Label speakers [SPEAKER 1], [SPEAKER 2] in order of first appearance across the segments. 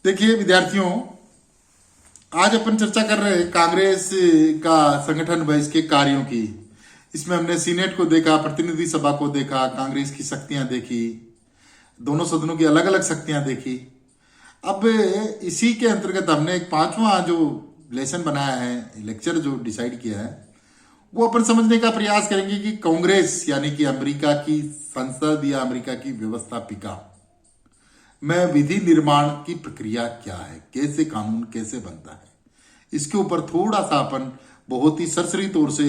[SPEAKER 1] देखिए विद्यार्थियों, आज अपन चर्चा कर रहे हैं कांग्रेस का संगठन बहिष् के कार्यों की। इसमें हमने सीनेट को देखा, प्रतिनिधि सभा को देखा, कांग्रेस की शक्तियां देखी, दोनों सदनों की अलग अलग शक्तियां देखी। अब इसी के अंतर्गत हमने एक पांचवा जो लेसन बनाया है, लेक्चर जो डिसाइड किया है, वो अपन समझने का प्रयास करेंगे कि कांग्रेस यानी कि अमेरिका की संसद या अमेरिका की व्यवस्थापिका में विधि निर्माण की प्रक्रिया क्या है, कैसे कानून कैसे बनता है, इसके ऊपर थोड़ा सा अपन बहुत ही सरसरी तौर से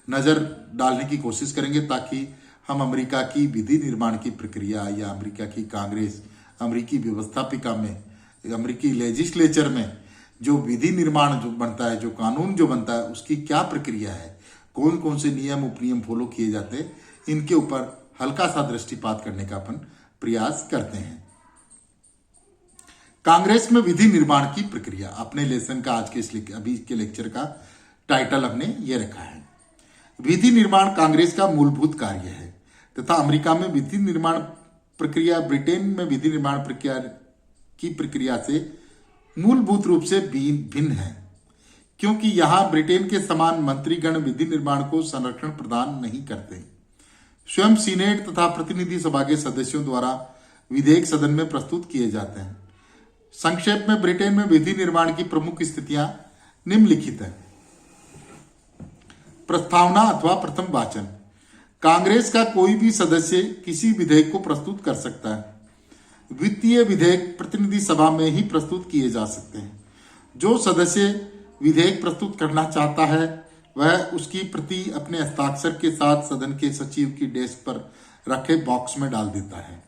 [SPEAKER 1] नजर डालने की कोशिश करेंगे, ताकि हम अमेरिका की विधि निर्माण की प्रक्रिया या अमेरिका की कांग्रेस, अमेरिकी व्यवस्थापिका में, अमेरिकी लेजिस्लेचर में जो विधि निर्माण जो बनता है, जो कानून जो बनता है, उसकी क्या प्रक्रिया है, कौन कौन से नियम उपनियम फॉलो किए जाते हैं, इनके ऊपर हल्का सा दृष्टिपात करने का अपन प्रयास करते हैं। कांग्रेस में विधि निर्माण की प्रक्रिया, अपने लेसन का आज के अभी के लेक्चर का टाइटल हमने ये रखा है, विधि निर्माण कांग्रेस का मूलभूत कार्य है तथा अमेरिका में विधि निर्माण प्रक्रिया ब्रिटेन में विधि निर्माण प्रक्रिया की प्रक्रिया से मूलभूत रूप से भिन्न है, क्योंकि यहां ब्रिटेन के समान मंत्रीगण विधि निर्माण को संरक्षण प्रदान नहीं करते। स्वयं सीनेट तथा प्रतिनिधि सभा के सदस्यों द्वारा विधेयक सदन में प्रस्तुत किए जाते हैं। संक्षेप में ब्रिटेन में विधि निर्माण की प्रमुख स्थितियां निम्नलिखित है। प्रस्तावना अथवा प्रथम वाचन, कांग्रेस का कोई भी सदस्य किसी विधेयक को प्रस्तुत कर सकता है। वित्तीय विधेयक प्रतिनिधि सभा में ही प्रस्तुत किए जा सकते हैं। जो सदस्य विधेयक प्रस्तुत करना चाहता है वह उसकी प्रति अपने हस्ताक्षर के साथ सदन के सचिव की डेस्क पर रखे बॉक्स में डाल देता है।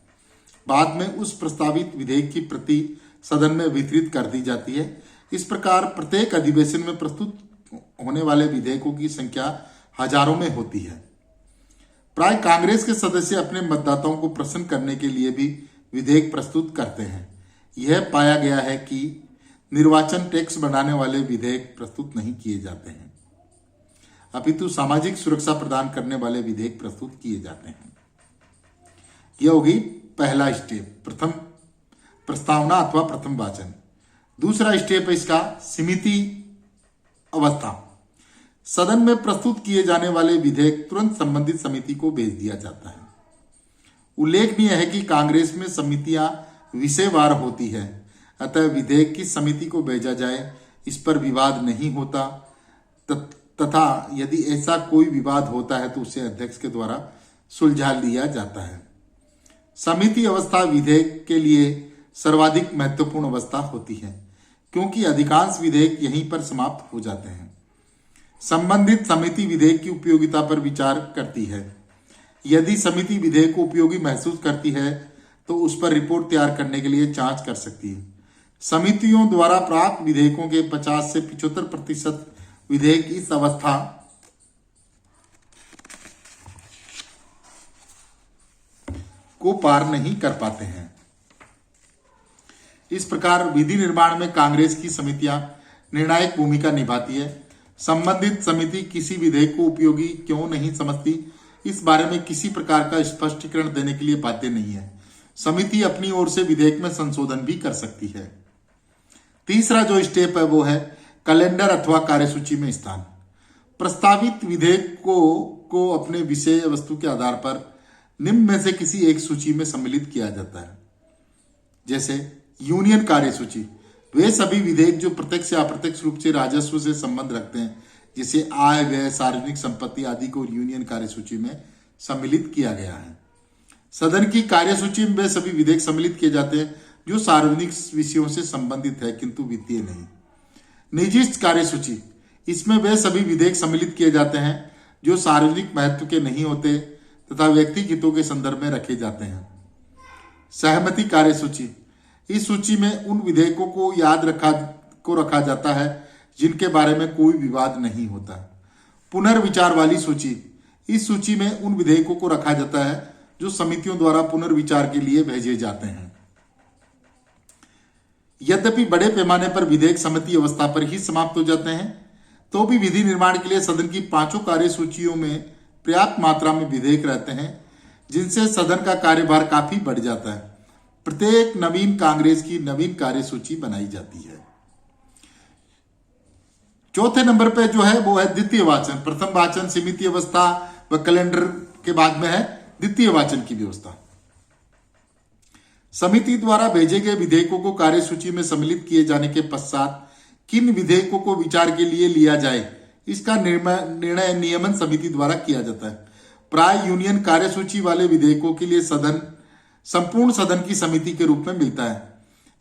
[SPEAKER 1] बाद में उस प्रस्तावित विधेयक की प्रति सदन में वितरित कर दी जाती है। इस प्रकार प्रत्येक अधिवेशन में प्रस्तुत होने वाले विधेयकों की संख्या हजारों में होती है। प्राय कांग्रेस के सदस्य अपने मतदाताओं को प्रसन्न करने के लिए भी विधेयक प्रस्तुत करते हैं। यह पाया गया है कि निर्वाचन टैक्स बढ़ाने वाले विधेयक प्रस्तुत नहीं किए जाते हैं, अपितु सामाजिक सुरक्षा प्रदान करने वाले विधेयक प्रस्तुत किए जाते हैं। यह होगी पहला स्टेप, प्रथम प्रस्तावना अथवा प्रथम वाचन। दूसरा स्टेप है इसका समिति अवस्था। सदन में प्रस्तुत किए जाने वाले विधेयक तुरंत संबंधित समिति को भेज दिया जाता है। उल्लेखनीय है कि कांग्रेस में समितियां विषयवार होती है, अतः विधेयक किस समिति को भेजा जाए इस पर विवाद नहीं होता, तथा यदि ऐसा कोई विवाद होता है तो उसे अध्यक्ष के द्वारा सुलझा लिया जाता है। समिति अवस्था विधेयक के लिए सर्वाधिक महत्वपूर्ण अवस्था होती है, क्योंकि अधिकांश विधेयक यहीं पर समाप्त हो जाते हैं। संबंधित समिति विधेयक की उपयोगिता पर विचार करती है। यदि समिति विधेयक को उपयोगी महसूस करती है तो उस पर रिपोर्ट तैयार करने के लिए जांच कर सकती है। समितियों द्वारा प्राप्त विधेयकों के 50 से 75% विधेयक इस अवस्था को पार नहीं कर पाते हैं। इस प्रकार विधि निर्माण में कांग्रेस की समितियां निर्णायक भूमिका निभाती है। संबंधित समिति किसी विधेयक को उपयोगी क्यों नहीं समझती, इस बारे में किसी प्रकार का स्पष्टीकरण देने के लिए बाध्य नहीं है। समिति अपनी ओर से विधेयक में संशोधन भी कर सकती है। तीसरा जो स्टेप है वो है कैलेंडर अथवा कार्यसूची में स्थान। प्रस्तावित विधेयक को अपने विषय वस्तु के आधार पर निम्न में से किसी एक सूची में सम्मिलित किया जाता है। जैसे यूनियन कार्यसूची, वे सभी विधेयक जो प्रत्यक्ष या अप्रत्यक्ष रूप से राजस्व से संबंध रखते हैं, जैसे आय, व्यय, सार्वजनिक संपत्ति आदि को यूनियन कार्यसूची में सम्मिलित किया गया है। सदन की कार्यसूची में वे सभी विधेयक सम्मिलित किए जाते हैं जो सार्वजनिक विषयों से संबंधित है किंतु वित्तीय नहीं। निजी कार्यसूची, इसमें वे सभी विधेयक सम्मिलित किए जाते हैं जो सार्वजनिक महत्व के नहीं होते तथा व्यक्तिगत हितों के संदर्भ में रखे जाते हैं। सहमति कार्यसूची, इस सूची में उन विधेयकों को रखा जाता है जिनके बारे में कोई विवाद नहीं होता। पुनर्विचार वाली सूची, इस सूची में उन विधेयकों को रखा जाता है जो समितियों द्वारा पुनर्विचार के लिए भेजे जाते हैं। यद्यपि बड़े पैमाने पर विधेयक समिति अवस्था पर ही समाप्त हो जाते हैं, तो भी विधि निर्माण के लिए सदन की 5 कार्यसूचियों में पर्याप्त मात्रा में विधेयक रहते हैं, जिनसे सदन का कार्यभार काफी बढ़ जाता है। प्रत्येक नवीन कांग्रेस की नवीन कार्यसूची बनाई जाती है। चौथे नंबर पे जो है वो है द्वितीय वाचन। प्रथम वाचन समिति अवस्था व कैलेंडर के बाद में है द्वितीय वाचन की व्यवस्था। समिति द्वारा भेजे गए विधेयकों को कार्यसूची में सम्मिलित किए जाने के पश्चात किन विधेयकों को विचार के लिए लिया जाए, इसका निर्णय नियमन समिति द्वारा किया जाता है। प्राय यूनियन कार्यसूची वाले विधेयकों के लिए सदन संपूर्ण सदन की समिति के रूप में मिलता है।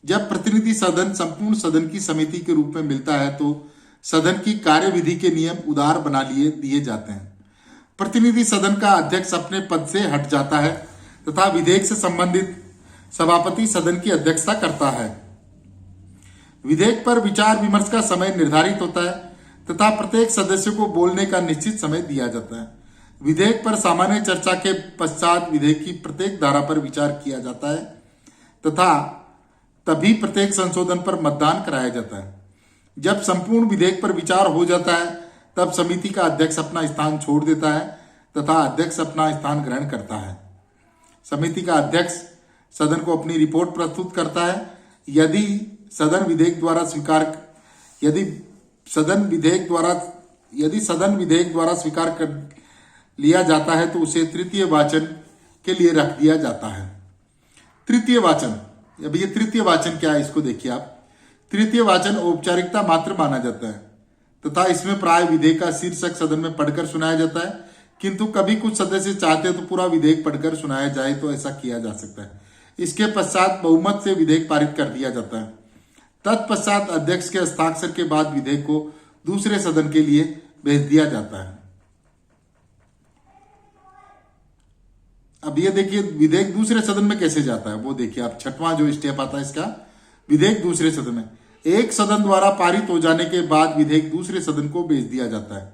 [SPEAKER 1] जब प्रतिनिधि सदन संपूर्ण सदन की समिति के रूप में मिलता है तो सदन की कार्यविधि के नियम उदार बना दिए जाते हैं। प्रतिनिधि सदन का अध्यक्ष अपने पद से हट जाता है तथा विधेयक से संबंधित सभापति सदन की अध्यक्षता करता है। विधेयक पर विचार विमर्श का समय निर्धारित होता है तथा प्रत्येक सदस्य को बोलने का निश्चित समय दिया जाता है। विधेयक पर सामान्य चर्चा के पश्चात विधेयक की प्रत्येक धारा पर विचार किया जाता है तथा तभी प्रत्येक संशोधन पर मतदान कराया जाता है। जब संपूर्ण विधेयक पर विचार हो जाता है तब समिति का अध्यक्ष अपना स्थान छोड़ देता है तथा अध्यक्ष अपना स्थान ग्रहण करता है। समिति का अध्यक्ष सदन को अपनी रिपोर्ट प्रस्तुत करता है। यदि सदन विधेयक द्वारा स्वीकार कर लिया जाता है तो उसे तृतीय वाचन के लिए रख दिया जाता है। तृतीय वाचन, अब ये तृतीय वाचन क्या है इसको देखिए आप। तृतीय वाचन औपचारिकता मात्र माना जाता है तथा इसमें प्राय विधेयक का शीर्षक सदन में पढ़कर सुनाया जाता है, किंतु कभी कुछ सदस्य चाहते हैं तो पूरा विधेयक पढ़कर सुनाया जाए तो ऐसा किया जा सकता है। इसके पश्चात बहुमत से विधेयक पारित कर दिया जाता है। तत्पश्चात अध्यक्ष के हस्ताक्षर के बाद विधेयक को दूसरे सदन के लिए भेज दिया जाता है। अब ये देखिए विधेयक दूसरे सदन में कैसे जाता है, वो देखिए आप। छठवां जो स्टेप आता है इसका, विधेयक दूसरे सदन में। एक सदन द्वारा पारित हो जाने के बाद विधेयक दूसरे सदन को भेज दिया जाता है।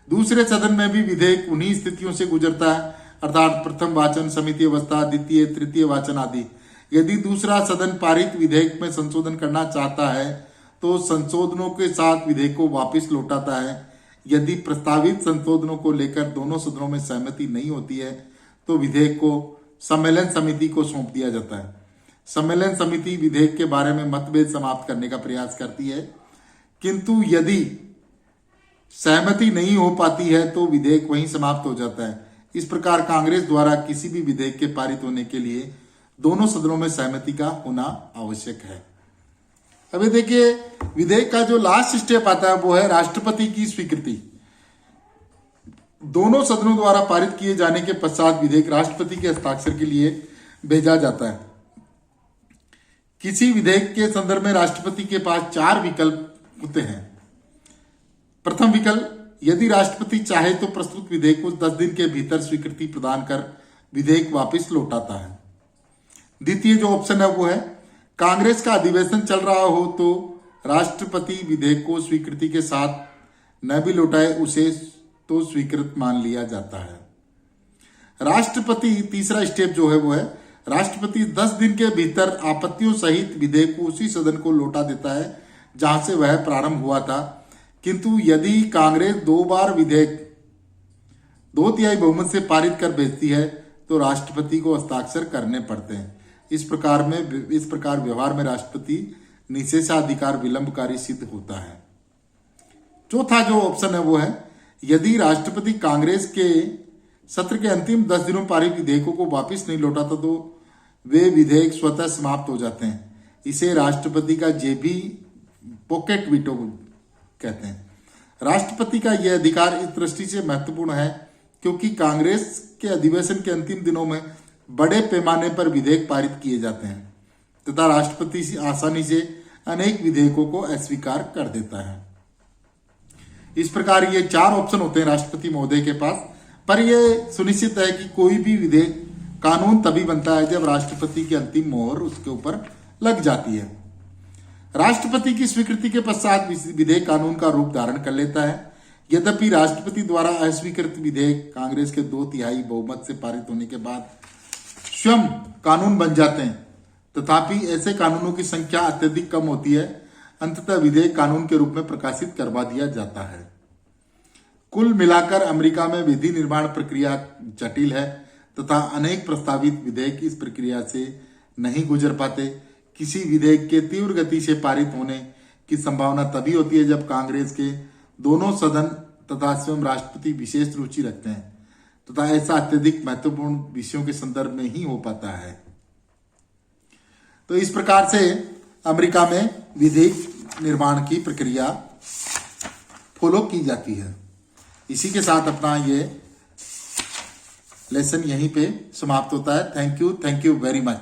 [SPEAKER 1] दूसरे सदन में भी विधेयक उन्हीं स्थितियों से गुजरता है, अर्थात प्रथम वाचन, समिति अवस्था, द्वितीय तृतीय वाचन आदि। यदि दूसरा सदन पारित विधेयक में संशोधन करना चाहता है तो संशोधनों के साथ विधेयक को वापस लौटाता है। यदि प्रस्तावित संशोधनों को लेकर दोनों सदनों में सहमति नहीं होती है तो विधेयक को सम्मेलन समिति को सौंप दिया जाता है। सम्मेलन समिति विधेयक के बारे में मतभेद समाप्त करने का प्रयास करती है, किंतु यदि सहमति नहीं हो पाती है तो विधेयक वहीं समाप्त हो जाता है। इस प्रकार कांग्रेस द्वारा किसी भी विधेयक के पारित होने के लिए दोनों सदनों में सहमति का होना आवश्यक है। अभी देखिए विधेयक का जो लास्ट स्टेप आता है वो है राष्ट्रपति की स्वीकृति। दोनों सदनों द्वारा पारित किए जाने के पश्चात विधेयक राष्ट्रपति के हस्ताक्षर के लिए भेजा जाता है। किसी विधेयक के संदर्भ में राष्ट्रपति के पास 4 विकल्प होते हैं। प्रथम विकल्प, यदि राष्ट्रपति चाहे तो प्रस्तुत विधेयक को 10 दिन के भीतर स्वीकृति प्रदान कर विधेयक वापस लौटाता है। द्वितीय जो ऑप्शन है वो है कांग्रेस का अधिवेशन चल रहा हो तो राष्ट्रपति विधेयक को स्वीकृति के साथ न भी लौटाए उसे तो स्वीकृत मान लिया जाता है। राष्ट्रपति, तीसरा स्टेप जो है वो है राष्ट्रपति 10 दिन के भीतर आपत्तियों सहित विधेयक को उसी सदन को लौटा देता है जहां से वह प्रारंभ हुआ था, किंतु यदि कांग्रेस 2 बार विधेयक 2/3 बहुमत से पारित कर भेजती है तो राष्ट्रपति को हस्ताक्षर करने पड़ते हैं। इस प्रकार व्यवहार में राष्ट्रपति निषेधाधिकार विलंबकारी सिद्ध होता है। चौथा जो ऑप्शन है वो है यदि राष्ट्रपति कांग्रेस के सत्र के अंतिम 10 दिनों पारित विधेयकों को वापस नहीं लौटाता तो वे विधेयक स्वतः समाप्त हो जाते हैं। इसे राष्ट्रपति का जेबी पॉकेट वीटो कहते हैं। राष्ट्रपति का यह अधिकार इस दृष्टि से महत्वपूर्ण है क्योंकि कांग्रेस के अधिवेशन के अंतिम दिनों में बड़े पैमाने पर विधेयक पारित किए जाते हैं तथा राष्ट्रपति आसानी से अनेक विधेयकों को अस्वीकार कर देता है। इस प्रकार ये 4 ऑप्शन होते हैं राष्ट्रपति महोदय के पास, पर यह सुनिश्चित है कि कोई भी विधेयक कानून तभी बनता है जब राष्ट्रपति की अंतिम मोहर उसके ऊपर लग जाती है। राष्ट्रपति की स्वीकृति के पश्चात विधेयक कानून का रूप धारण कर लेता है। यद्यपि राष्ट्रपति द्वारा अस्वीकृत विधेयक कांग्रेस के 2/3 बहुमत से पारित होने के बाद स्वयं कानून बन जाते हैं, तथापि ऐसे कानूनों की संख्या अत्यधिक कम होती है। अंततः विधेयक कानून के रूप में प्रकाशित करवा दिया जाता है। कुल मिलाकर अमेरिका में विधि निर्माण प्रक्रिया जटिल है तथा अनेक प्रस्तावित विधेयक इस प्रक्रिया से नहीं गुजर पाते। किसी विधेयक के तीव्र गति से पारित होने की संभावना तभी होती है जब कांग्रेस के दोनों सदन तथा स्वयं राष्ट्रपति विशेष रुचि रखते हैं तथा ऐसा अत्यधिक महत्वपूर्ण विषयों के संदर्भ में ही हो पाता है। तो इस प्रकार से अमेरिका में विधेयक निर्माण की प्रक्रिया फॉलो की जाती है। इसी के साथ अपना ये लेसन यहीं पे समाप्त होता है। Thank you very much.